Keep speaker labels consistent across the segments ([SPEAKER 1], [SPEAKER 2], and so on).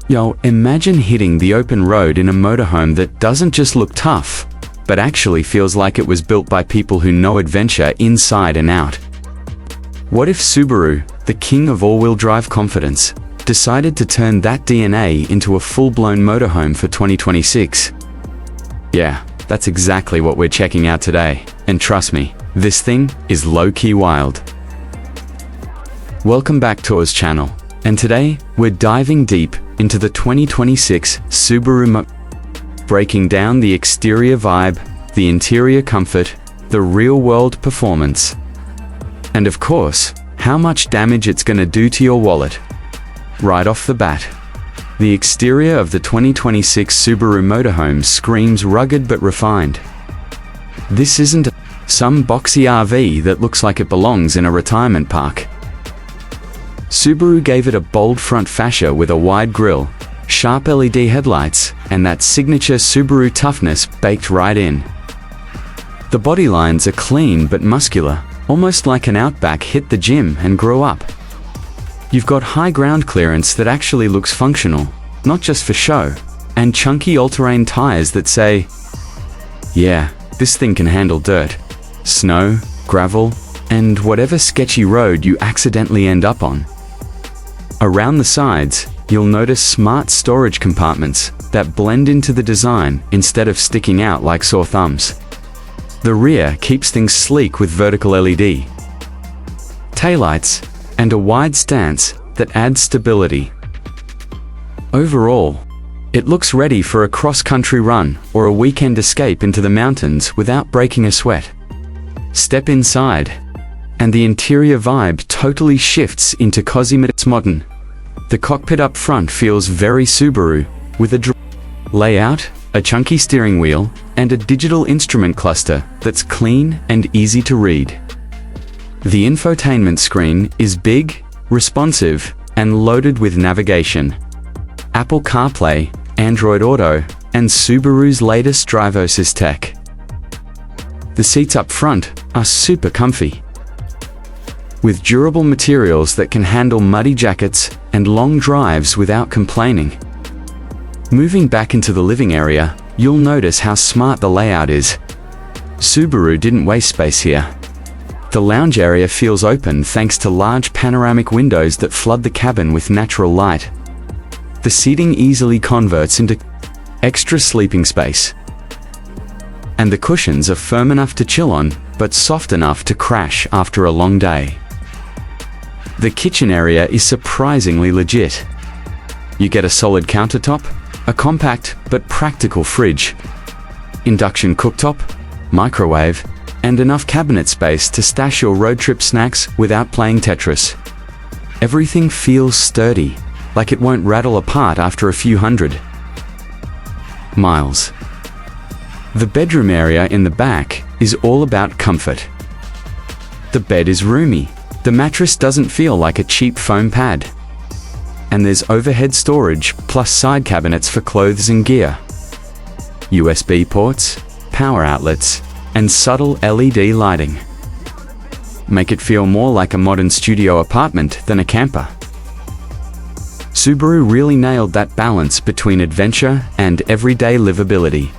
[SPEAKER 1] Yo, imagine hitting the open road in a motorhome that doesn't just look tough, but actually feels like it was built by people who know adventure inside and out. What if Subaru, the king of all-wheel drive confidence, decided to turn that DNA into a full-blown motorhome for 2026? Yeah, that's exactly what we're checking out today. And trust me, this thing is low-key wild. Welcome back to our channel, and today we're diving deep into the 2026 Subaru breaking down the exterior vibe, the interior comfort, the real-world performance, and of course, how much damage it's gonna do to your wallet. Right off the bat, the exterior of the 2026 Subaru Motorhome screams rugged but refined. This isn't some boxy RV that looks like it belongs in a retirement park. Subaru gave it a bold front fascia with a wide grille, sharp LED headlights, and that signature Subaru toughness baked right in. The body lines are clean but muscular, almost like an Outback hit the gym and grew up. You've got high ground clearance that actually looks functional, not just for show, and chunky all-terrain tires that say, yeah, this thing can handle dirt, snow, gravel, and whatever sketchy road you accidentally end up on. Around the sides, you'll notice smart storage compartments that blend into the design instead of sticking out like sore thumbs. The rear keeps things sleek with vertical LED taillights and a wide stance that adds stability. Overall, it looks ready for a cross-country run or a weekend escape into the mountains without breaking a sweat. Step inside, and the interior vibe totally shifts into cozy. It's modern. The cockpit up front feels very Subaru, with a layout, a chunky steering wheel, and a digital instrument cluster that's clean and easy to read. The infotainment screen is big, responsive, and loaded with navigation, Apple CarPlay, Android Auto, and Subaru's latest DriveOS tech. The seats up front are super comfy, with durable materials that can handle muddy jackets and long drives without complaining. Moving back into the living area, you'll notice how smart the layout is. Subaru didn't waste space here. The lounge area feels open thanks to large panoramic windows that flood the cabin with natural light. The seating easily converts into extra sleeping space, and the cushions are firm enough to chill on, but soft enough to crash after a long day. The kitchen area is surprisingly legit. You get a solid countertop, a compact but practical fridge, induction cooktop, microwave, and enough cabinet space to stash your road trip snacks without playing Tetris. Everything feels sturdy, like it won't rattle apart after a few hundred miles. The bedroom area in the back is all about comfort. The bed is roomy. The mattress doesn't feel like a cheap foam pad. And there's overhead storage plus side cabinets for clothes and gear, USB ports, power outlets, and subtle LED lighting. Make it feel more like a modern studio apartment than a camper. Subaru really nailed that balance between adventure and everyday livability.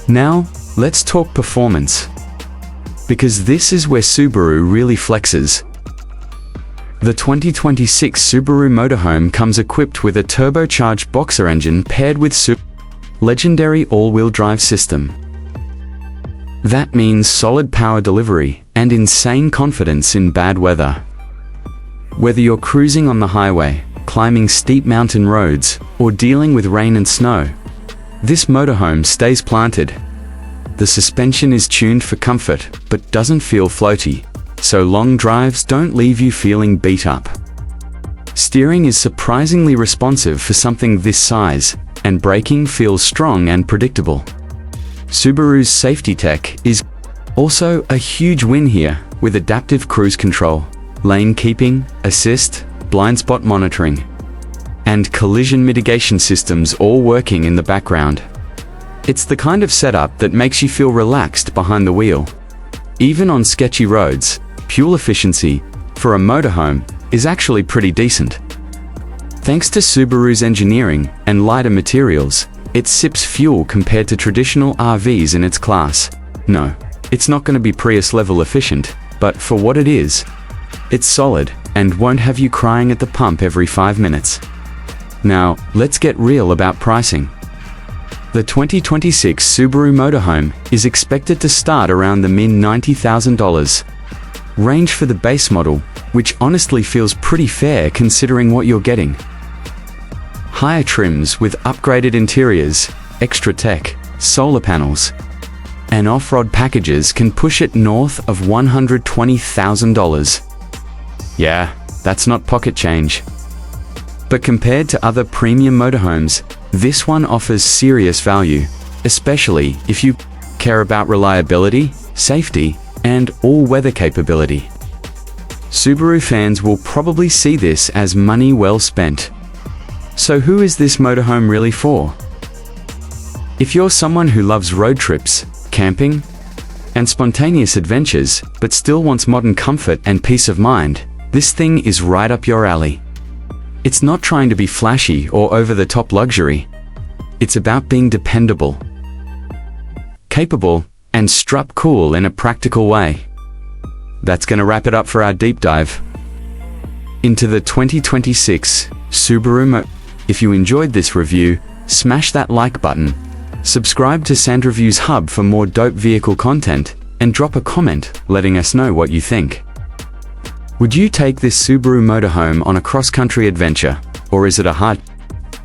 [SPEAKER 1] Now, let's talk performance, because this is where Subaru really flexes. The 2026 Subaru Motorhome comes equipped with a turbocharged boxer engine paired with Subaru's legendary all-wheel drive system. That means solid power delivery and insane confidence in bad weather. Whether you're cruising on the highway, climbing steep mountain roads, or dealing with rain and snow, this motorhome stays planted. The suspension is tuned for comfort, but doesn't feel floaty, so long drives don't leave you feeling beat up. Steering is surprisingly responsive for something this size, and braking feels strong and predictable. Subaru's safety tech is also a huge win here, with adaptive cruise control, lane keeping, assist, blind spot monitoring, and collision mitigation systems all working in the background. It's the kind of setup that makes you feel relaxed behind the wheel. Even on sketchy roads, fuel efficiency, for a motorhome, is actually pretty decent. Thanks to Subaru's engineering and lighter materials, it sips fuel compared to traditional RVs in its class. No, it's not going to be Prius level efficient, but for what it is, it's solid and won't have you crying at the pump every 5 minutes. Now, let's get real about pricing. The 2026 Subaru Motorhome is expected to start around the mid-$90,000 range for the base model, which honestly feels pretty fair considering what you're getting. Higher trims with upgraded interiors, extra tech, solar panels, and off-road packages can push it north of $120,000. Yeah, that's not pocket change. But compared to other premium motorhomes, this one offers serious value, especially if you care about reliability, safety, and all-weather capability. Subaru fans will probably see this as money well spent. So who is this motorhome really for? If you're someone who loves road trips, camping, and spontaneous adventures, but still wants modern comfort and peace of mind, this thing is right up your alley. It's not trying to be flashy or over-the-top luxury. It's about being dependable, capable, and strut cool in a practical way. That's gonna wrap it up for our deep dive into the 2026 Subaru If you enjoyed this review, smash that like button, subscribe to SandReview's Hub for more dope vehicle content, and drop a comment letting us know what you think. Would you take this Subaru Motorhome on a cross-country adventure, or is it a hard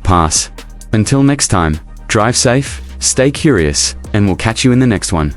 [SPEAKER 1] pass? Until next time, drive safe, stay curious, and we'll catch you in the next one.